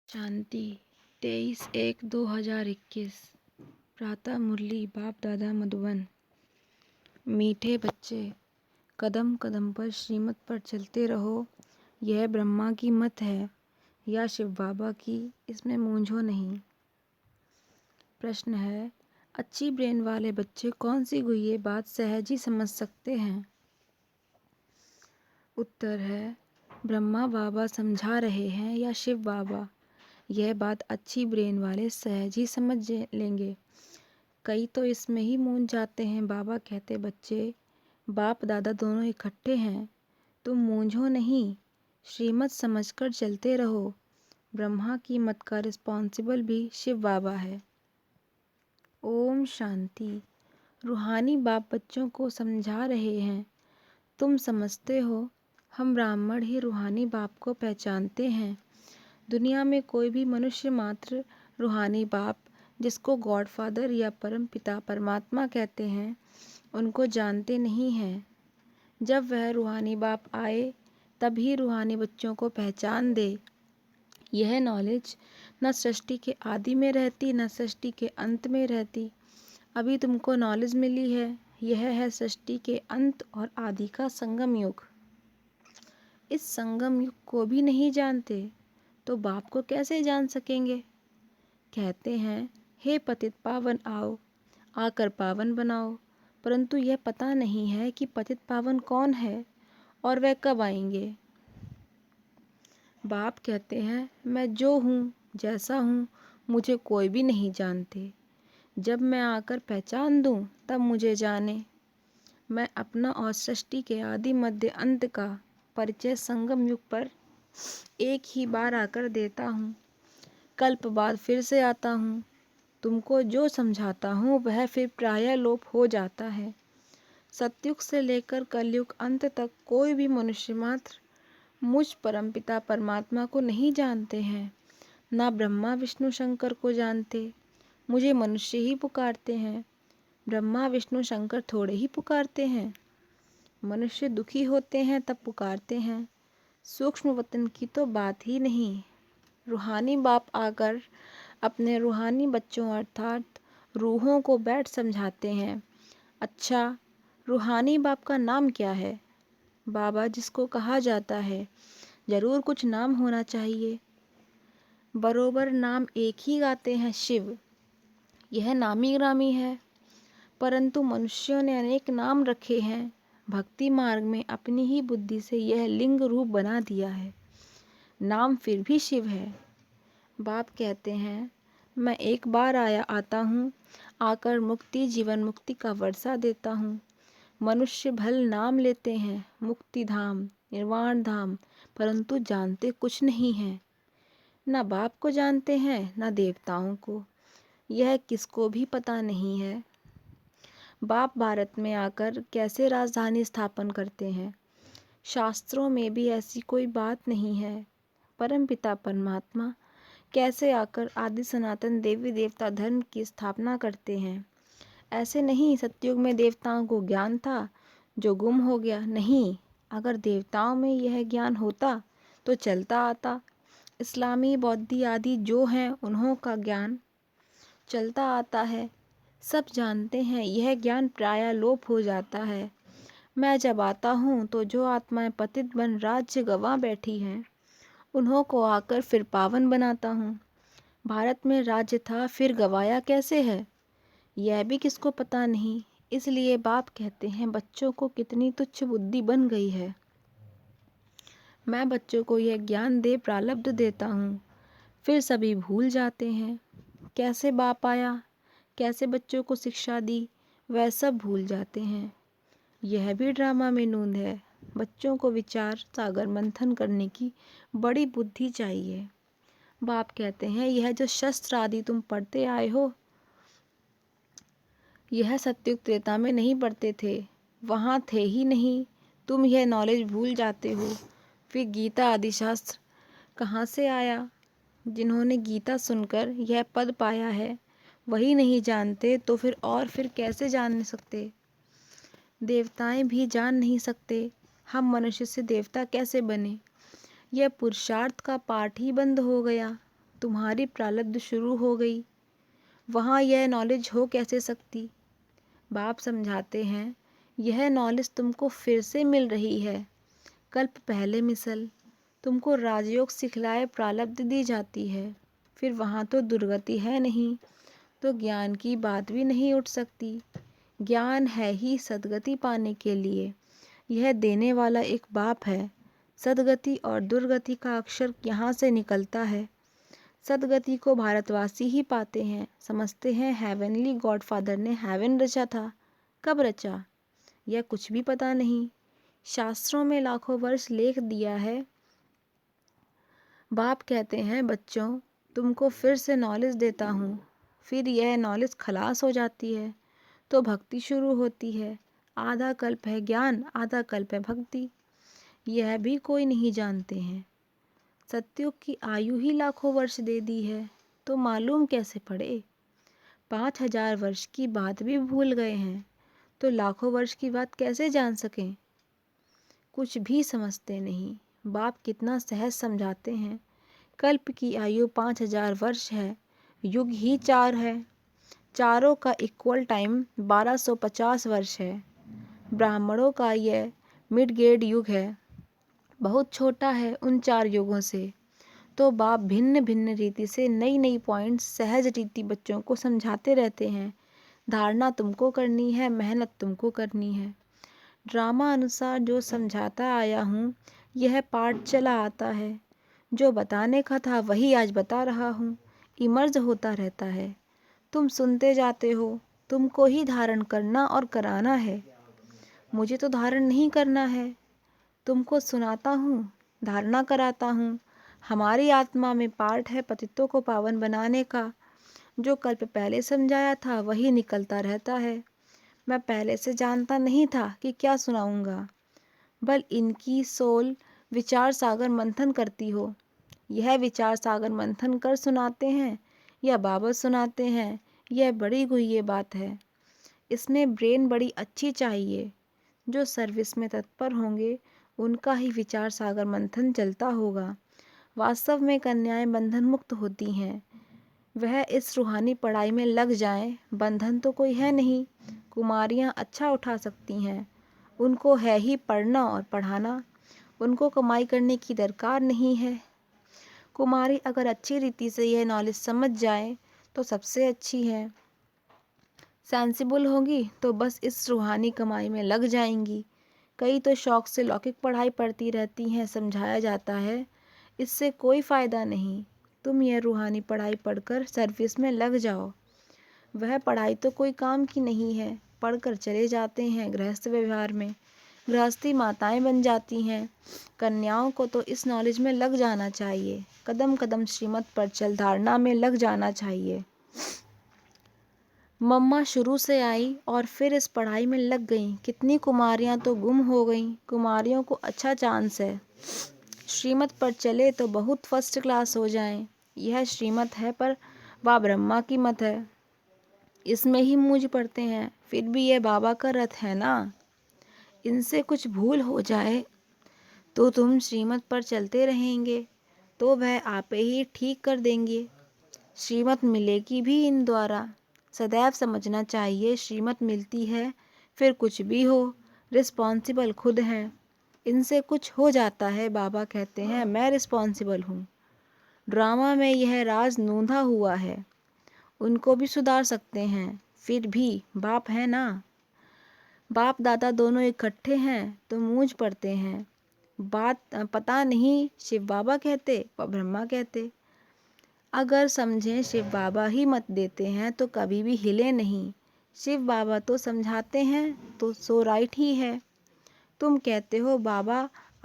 शांति 23/1/2021 प्रातः मुरली बाप दादा मधुबन। मीठे बच्चे, कदम कदम पर श्रीमत पर चलते रहो। यह ब्रह्मा की मत है या शिव बाबा की, इसमें मूंझो नहीं। प्रश्न है, अच्छी ब्रेन वाले बच्चे कौन सी गुह्य बात सहज ही समझ सकते हैं? उत्तर है, ब्रह्मा बाबा समझा रहे हैं या शिव बाबा। यह बात अच्छी ब्रेन वाले सहज ही समझ लेंगे। कई तो इसमें ही मूंझ जाते हैं। बाबा कहते, बच्चे बाप दादा दोनों इकट्ठे हैं, तुम मूंझो नहीं, श्रीमत समझकर चलते रहो। ब्रह्मा की मत का रिस्पॉन्सिबल भी शिव बाबा है। ओम शांति। रूहानी बाप बच्चों को समझा रहे हैं। तुम समझते हो, हम ब्राह्मण ही रूहानी बाप को पहचानते हैं। दुनिया में कोई भी मनुष्य मात्र रूहानी बाप, जिसको गॉड फादर या परम पिता परमात्मा कहते हैं, उनको जानते नहीं हैं। जब वह रूहानी बाप आए तभी रूहानी बच्चों को पहचान दे। यह नॉलेज न सृष्टि के आदि में रहती न सृष्टि के अंत में रहती। अभी तुमको नॉलेज मिली है, यह है सृष्टि के अंत और आदि का संगम युग। इस संगम युग को भी नहीं जानते तो बाप को कैसे जान सकेंगे? कहते हैं, हे पतित पावन आओ, आकर पावन बनाओ। परंतु यह पता नहीं है कि पतित पावन कौन है और वह कब आएंगे। बाप कहते हैं, मैं जो हूँ जैसा हूँ, मुझे कोई भी नहीं जानते। जब मैं आकर पहचान दूँ तब मुझे जाने। मैं अपना और सृष्टि के आदि मध्य अंत का परिचय संगम युग पर एक ही बार आकर देता हूँ। कल्प बाद फिर से आता हूँ। तुमको जो समझाता हूँ वह फिर प्रायः लोप हो जाता है। सतयुग से लेकर कलयुग अंत तक कोई भी मनुष्य मात्र मुझ परमपिता परमात्मा को नहीं जानते हैं, ना ब्रह्मा विष्णु शंकर को जानते। मुझे मनुष्य ही पुकारते हैं। ब्रह्मा विष्णु शंकर थोड़े ही पुकारते हैं। मनुष्य दुखी होते हैं तब पुकारते हैं। सूक्ष्म वतन की तो बात ही नहीं। रूहानी बाप आकर अपने रूहानी बच्चों अर्थात रूहों को बैठ समझाते हैं। अच्छा, रूहानी बाप का नाम क्या है? बाबा जिसको कहा जाता है, जरूर कुछ नाम होना चाहिए। बरोबर नाम एक ही गाते हैं, शिव। यह नामी ग्रामी है, परंतु मनुष्यों ने अनेक नाम रखे हैं। भक्ति मार्ग में अपनी ही बुद्धि से यह लिंग रूप बना दिया है। नाम फिर भी शिव है। बाप कहते हैं, मैं एक बार आता हूँ, आकर मुक्ति जीवन मुक्ति का वर्षा देता हूँ। मनुष्य भल नाम लेते हैं, मुक्ति धाम निर्वाण धाम, परंतु जानते कुछ नहीं हैं। न बाप को जानते हैं न देवताओं को। यह किसको भी पता नहीं है। बाप भारत में आकर कैसे राजधानी स्थापन करते हैं, शास्त्रों में भी ऐसी कोई बात नहीं है। परम पिता परमात्मा कैसे आकर आदि सनातन देवी देवता धर्म की स्थापना करते हैं। ऐसे नहीं सतयुग में देवताओं को ज्ञान था जो गुम हो गया। नहीं, अगर देवताओं में यह ज्ञान होता तो चलता आता। इस्लामी बौद्धी आदि जो हैं उन्हों का ज्ञान चलता आता है। सब जानते हैं यह ज्ञान प्रायः लोप हो जाता है। मैं जब आता हूँ तो जो आत्माएं पतित बन राज्य गंवा बैठी हैं, उन्हों को आकर फिर पावन बनाता हूँ। भारत में राज्य था फिर गंवाया कैसे है, यह भी किसको पता नहीं। इसलिए बाप कहते हैं, बच्चों को कितनी तुच्छ बुद्धि बन गई है। मैं बच्चों को यह ज्ञान दे प्रारब्ध देता हूँ, फिर सभी भूल जाते हैं। कैसे बाप आया, कैसे बच्चों को शिक्षा दी, वह सब भूल जाते हैं। यह भी ड्रामा में नूंद है। बच्चों को विचार सागर मंथन करने की बड़ी बुद्धि चाहिए। बाप कहते हैं, यह जो शस्त्र आदि तुम पढ़ते आए हो, यह सतयुग त्रेता में नहीं पढ़ते थे, वहाँ थे ही नहीं। तुम यह नॉलेज भूल जाते हो। फिर गीता आदि शास्त्र कहाँ से आया? जिन्होंने गीता सुनकर यह पद पाया है वही नहीं जानते तो फिर कैसे जान सकते? देवताएं भी जान नहीं सकते, हम मनुष्य से देवता कैसे बने? यह पुरुषार्थ का पाठ ही बंद हो गया। तुम्हारी प्रारब्ध शुरू हो गई, वहाँ यह नॉलेज हो कैसे सकती। बाप समझाते हैं, यह नॉलेज तुमको फिर से मिल रही है। कल्प पहले मिसल तुमको राजयोग सिखलाए प्रारब्ध दी जाती है, फिर वहाँ तो दुर्गति है नहीं, तो ज्ञान की बात भी नहीं उठ सकती। ज्ञान है ही सद्गति पाने के लिए, यह देने वाला एक बाप है। सद्गति और दुर्गति का अक्षर यहाँ से निकलता है। सद्गति को भारतवासी ही पाते हैं, समझते हैं हेवनली गॉडफादर ने हेवन रचा था। कब रचा यह कुछ भी पता नहीं। शास्त्रों में लाखों वर्ष लिख दिया है। बाप कहते हैं, बच्चों तुमको फिर से नॉलेज देता हूँ। फिर यह नॉलेज खलास हो जाती है तो भक्ति शुरू होती है। आधा कल्प है ज्ञान, आधा कल्प है भक्ति, यह भी कोई नहीं जानते हैं। सत्युग की आयु ही लाखों वर्ष दे दी है, तो मालूम कैसे पड़े। 5000 वर्ष की बात भी भूल गए हैं, तो लाखों वर्ष की बात कैसे जान सकें। कुछ भी समझते नहीं। बाप कितना सहज समझाते हैं। कल्प की आयु 5000 वर्ष है, युग ही 4 है। चारों का इक्वल टाइम 1250 वर्ष है। ब्राह्मणों का यह मिड गेड युग है, बहुत छोटा है उन 4 युगों से। तो बाप भिन्न भिन्न रीति से नई नई पॉइंट्स सहज रीति बच्चों को समझाते रहते हैं। धारणा तुमको करनी है, मेहनत तुमको करनी है। ड्रामा अनुसार जो समझाता आया हूँ, यह पाठ चला आता है। जो बताने का था वही आज बता रहा हूँ, इमर्ज होता रहता है। तुम सुनते जाते हो, तुमको ही धारण करना और कराना है। मुझे तो धारण नहीं करना है, तुमको सुनाता हूँ, धारणा कराता हूँ। हमारी आत्मा में पार्ट है पतितों को पावन बनाने का। जो कल्प पहले समझाया था वही निकलता रहता है। मैं पहले से जानता नहीं था कि क्या सुनाऊंगा, बल इनकी सोल विचार सागर मंथन करती हो। यह विचार सागर मंथन कर सुनाते हैं या बाबा सुनाते हैं, यह बड़ी गुह्य बात है। इसमें ब्रेन बड़ी अच्छी चाहिए। जो सर्विस में तत्पर होंगे उनका ही विचार सागर मंथन चलता होगा। वास्तव में कन्याएं बंधन मुक्त होती हैं। वह इस रूहानी पढ़ाई में लग जाएं, बंधन तो कोई है नहीं। कुमारियां अच्छा उठा सकती हैं, उनको है ही पढ़ना और पढ़ाना। उनको कमाई करने की दरकार नहीं है। कुमारी अगर अच्छी रीति से यह नॉलेज समझ जाए तो सबसे अच्छी है। सेंसिबल होगी तो बस इस रूहानी कमाई में लग जाएंगी। कई तो शौक से लौकिक पढ़ाई पढ़ती रहती हैं, समझाया जाता है, इससे कोई फ़ायदा नहीं। तुम यह रूहानी पढ़ाई पढ़कर सर्विस में लग जाओ। वह पढ़ाई तो कोई काम की नहीं है, पढ़कर चले जाते हैं गृहस्थ व्यवहार में। गृहस्थी माताएं बन जाती हैं। कन्याओं को तो इस नॉलेज में लग जाना चाहिए। कदम कदम श्रीमत पर चल धारणा में लग जाना चाहिए। मम्मा शुरू से आई और फिर इस पढ़ाई में लग गईं। कितनी कुमारियां तो गुम हो गईं। कुमारियों को अच्छा चांस है, श्रीमत पर चले तो बहुत फर्स्ट क्लास हो जाएं। यह श्रीमत है पर वह ब्रह्मा की मत है, इसमें ही मूंज पड़ते हैं। फिर भी यह बाबा का रथ है ना। इनसे कुछ भूल हो जाए तो तुम श्रीमत पर चलते रहेंगे तो वह आपे ही ठीक कर देंगे। श्रीमत मिलेगी भी इन द्वारा। सदैव समझना चाहिए, श्रीमत मिलती है फिर कुछ भी हो, रिस्पॉन्सिबल खुद हैं। इनसे कुछ हो जाता है, बाबा कहते हैं मैं रिस्पॉन्सिबल हूँ। ड्रामा में यह राज नूंधा हुआ है, उनको भी सुधार सकते हैं। फिर भी बाप है ना, बाप दादा दोनों इकट्ठे हैं तो मूंझ पड़ते हैं। बात पता नहीं शिव बाबा कहते व ब्रह्मा कहते। अगर समझें शिव बाबा ही मत देते हैं तो कभी भी हिले नहीं। शिव बाबा तो समझाते हैं तो सो राइट ही है। तुम कहते हो बाबा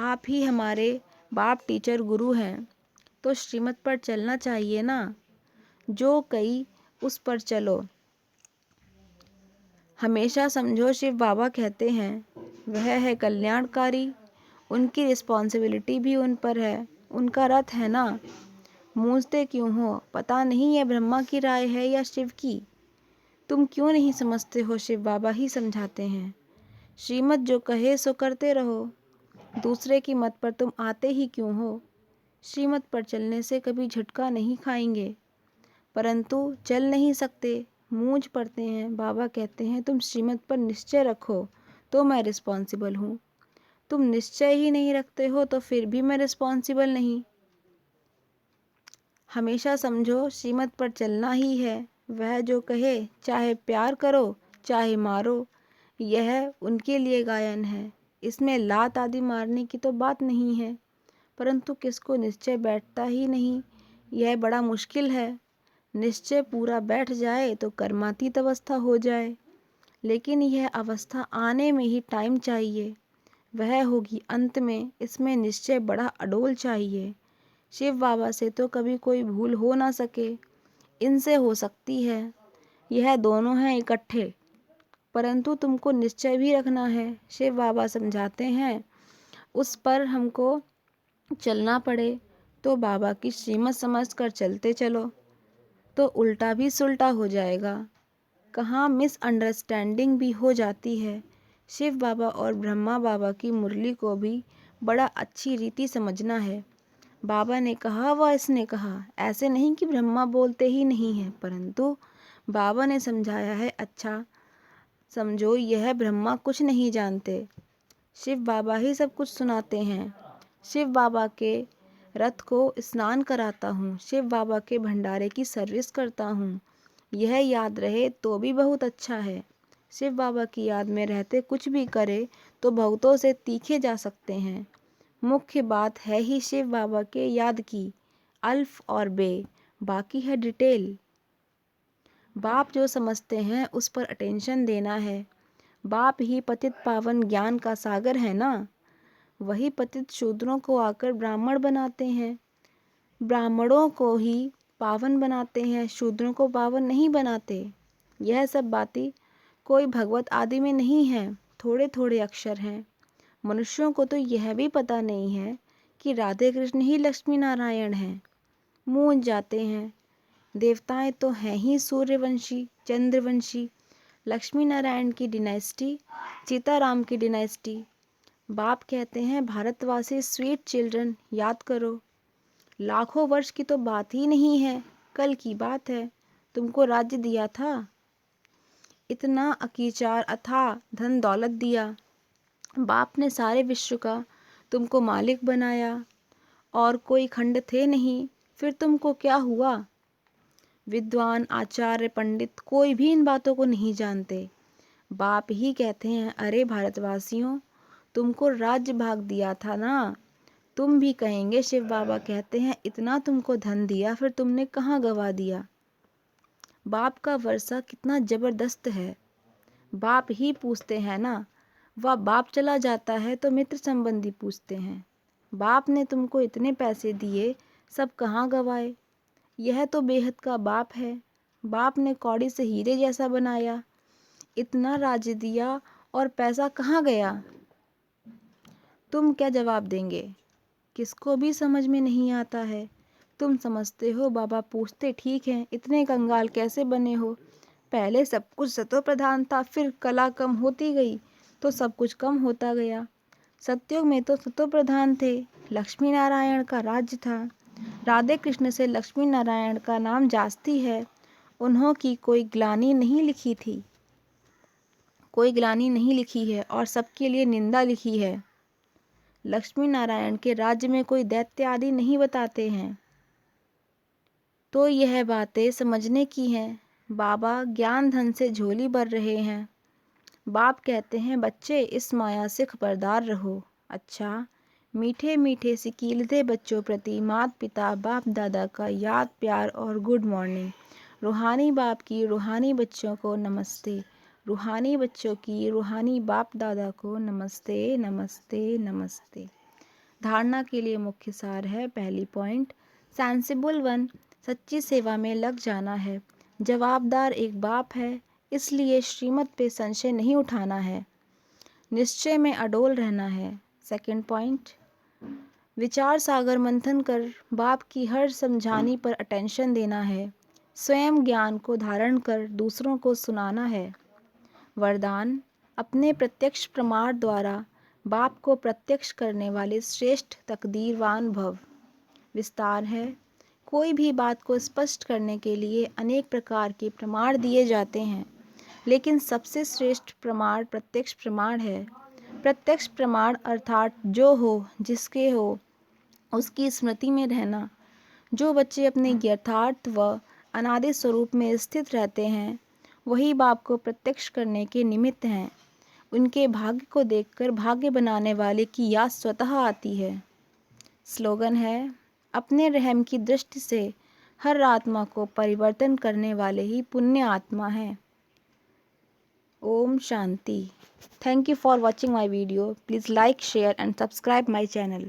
आप ही हमारे बाप टीचर गुरु हैं, तो श्रीमत पर चलना चाहिए ना। जो कही उस पर चलो। हमेशा समझो शिव बाबा कहते हैं वह है कल्याणकारी, उनकी रिस्पॉन्सिबिलिटी भी उन पर है, उनका रथ है ना। मूंझते क्यों हो, पता नहीं यह ब्रह्मा की राय है या शिव की। तुम क्यों नहीं समझते हो, शिव बाबा ही समझाते हैं। श्रीमत जो कहे सो करते रहो, दूसरे की मत पर तुम आते ही क्यों हो। श्रीमत पर चलने से कभी झटका नहीं खाएंगे, परंतु चल नहीं सकते, मूंझ पड़ते हैं। बाबा कहते हैं तुम श्रीमत पर निश्चय रखो तो मैं रिस्पॉन्सिबल हूँ, तुम निश्चय ही नहीं रखते हो तो फिर भी मैं रिस्पॉन्सिबल नहीं। हमेशा समझो श्रीमत पर चलना ही है। वह जो कहे, चाहे प्यार करो चाहे मारो, यह उनके लिए गायन है। इसमें लात आदि मारने की तो बात नहीं है, परंतु किसको निश्चय बैठता ही नहीं, यह बड़ा मुश्किल है। निश्चय पूरा बैठ जाए तो कर्मातीत अवस्था हो जाए, लेकिन यह अवस्था आने में ही टाइम चाहिए, वह होगी अंत में। इसमें निश्चय बड़ा अडोल चाहिए। शिव बाबा से तो कभी कोई भूल हो ना सके, इनसे हो सकती है। यह दोनों हैं इकट्ठे, परंतु तुमको निश्चय भी रखना है। शिव बाबा समझाते हैं उस पर हमको चलना पड़े तो बाबा की श्रीमत समझकर चलते चलो, तो उल्टा भी सुलटा हो जाएगा। कहाँ मिसअंडरस्टैंडिंग भी हो जाती है। शिव बाबा और ब्रह्मा बाबा की मुरली को भी बड़ा अच्छी रीति समझना है। बाबा ने कहा व इसने कहा, ऐसे नहीं कि ब्रह्मा बोलते ही नहीं है, परंतु बाबा ने समझाया है। अच्छा समझो, यह ब्रह्मा कुछ नहीं जानते, शिव बाबा ही सब कुछ सुनाते हैं। शिव बाबा के रथ को स्नान कराता हूँ, शिव बाबा के भंडारे की सर्विस करता हूँ, यह याद रहे तो भी बहुत अच्छा है। शिव बाबा की याद में रहते कुछ भी करे तो भक्तों से तीखे जा सकते हैं। मुख्य बात है ही शिव बाबा के याद की, अल्फ और बे, बाकी है डिटेल। बाप जो समझते हैं उस पर अटेंशन देना है। बाप ही पतित पावन ज्ञान का सागर है ना, वही पतित शूद्रों को आकर ब्राह्मण बनाते हैं, ब्राह्मणों को ही पावन बनाते हैं, शूद्रों को पावन नहीं बनाते। यह सब बातें कोई भगवत आदि में नहीं है, थोड़े थोड़े अक्षर हैं। मनुष्यों को तो यह भी पता नहीं है कि राधे कृष्ण ही लक्ष्मी नारायण हैं, मूंझ जाते हैं। देवताएं तो हैं ही सूर्यवंशी चंद्रवंशी, लक्ष्मी नारायण की डिनाइस्टी, सीताराम की डिनाइस्टी। बाप कहते हैं भारतवासी स्वीट चिल्ड्रन, याद करो, लाखों वर्ष की तो बात ही नहीं है, कल की बात है। तुमको राज्य दिया था, इतना अकीचार अथाह धन दौलत दिया, बाप ने सारे विश्व का तुमको मालिक बनाया, और कोई खंड थे नहीं, फिर तुमको क्या हुआ। विद्वान आचार्य पंडित कोई भी इन बातों को नहीं जानते। बाप ही कहते हैं अरे भारतवासियों, तुमको राज्य भाग दिया था ना। तुम भी कहेंगे शिव बाबा कहते हैं इतना तुमको धन दिया, फिर तुमने कहाँ गवा दिया। बाप का वर्षा कितना जबरदस्त है। बाप ही पूछते हैं ना, वह बाप चला जाता है तो मित्र संबंधी पूछते हैं, बाप ने तुमको इतने पैसे दिए, सब कहाँ गवाए। यह तो बेहद का बाप है। बाप ने कौड़ी से हीरे जैसा बनाया, इतना राज्य दिया और पैसा कहाँ गया। तुम क्या जवाब देंगे, किसको भी समझ में नहीं आता है। तुम समझते हो बाबा पूछते ठीक है, इतने कंगाल कैसे बने हो। पहले सब कुछ सतो प्रधान था, फिर कला कम होती गई तो सब कुछ कम होता गया। सत्युग में तो सतो प्रधान थे, लक्ष्मी नारायण का राज्य था। राधे कृष्ण से लक्ष्मी नारायण का नाम जास्ती है। उन्हों की कोई ग्लानि नहीं लिखी थी, कोई ग्लानि नहीं लिखी है और सबके लिए निंदा लिखी है। लक्ष्मी नारायण के राज्य में कोई दैत्य आदि नहीं बताते हैं। तो यह बातें समझने की हैं। बाबा ज्ञान धन से झोली भर रहे हैं। बाप कहते हैं बच्चे इस माया से खबरदार रहो। अच्छा, मीठे मीठे से कीलते बच्चों प्रति माता पिता बाप दादा का याद प्यार और गुड मॉर्निंग। रूहानी बाप की रूहानी बच्चों को नमस्ते, रूहानी बच्चों की रूहानी बाप दादा को नमस्ते नमस्ते नमस्ते। धारणा के लिए मुख्य सार है, पहली पॉइंट, सेंसिबल वन, सच्ची सेवा में लग जाना है। जवाबदार एक बाप है, इसलिए श्रीमत पे संशय नहीं उठाना है, निश्चय में अडोल रहना है। सेकंड पॉइंट, विचार सागर मंथन कर बाप की हर समझानी पर अटेंशन देना है, स्वयं ज्ञान को धारण कर दूसरों को सुनाना है। वरदान, अपने प्रत्यक्ष प्रमाण द्वारा बाप को प्रत्यक्ष करने वाले श्रेष्ठ तकदीरवान भव। विस्तार है। कोई भी बात को स्पष्ट करने के लिए अनेक प्रकार के प्रमाण दिए जाते हैं, लेकिन सबसे श्रेष्ठ प्रमाण प्रत्यक्ष प्रमाण है। प्रत्यक्ष प्रमाण अर्थात जो हो, जिसके हो, उसकी स्मृति में रहना। जो बच्चे अपने यथार्थ व अनादि स्वरूप में स्थित रहते हैं, वही बाप को प्रत्यक्ष करने के निमित्त हैं। उनके भाग्य को देखकर भाग्य बनाने वाले की याद स्वतः आती है। स्लोगन है, अपने रहम की दृष्टि से हर आत्मा को परिवर्तन करने वाले ही पुण्य आत्मा हैं। Om Shanti. Thank you for watching my video. Please like, share and subscribe my channel.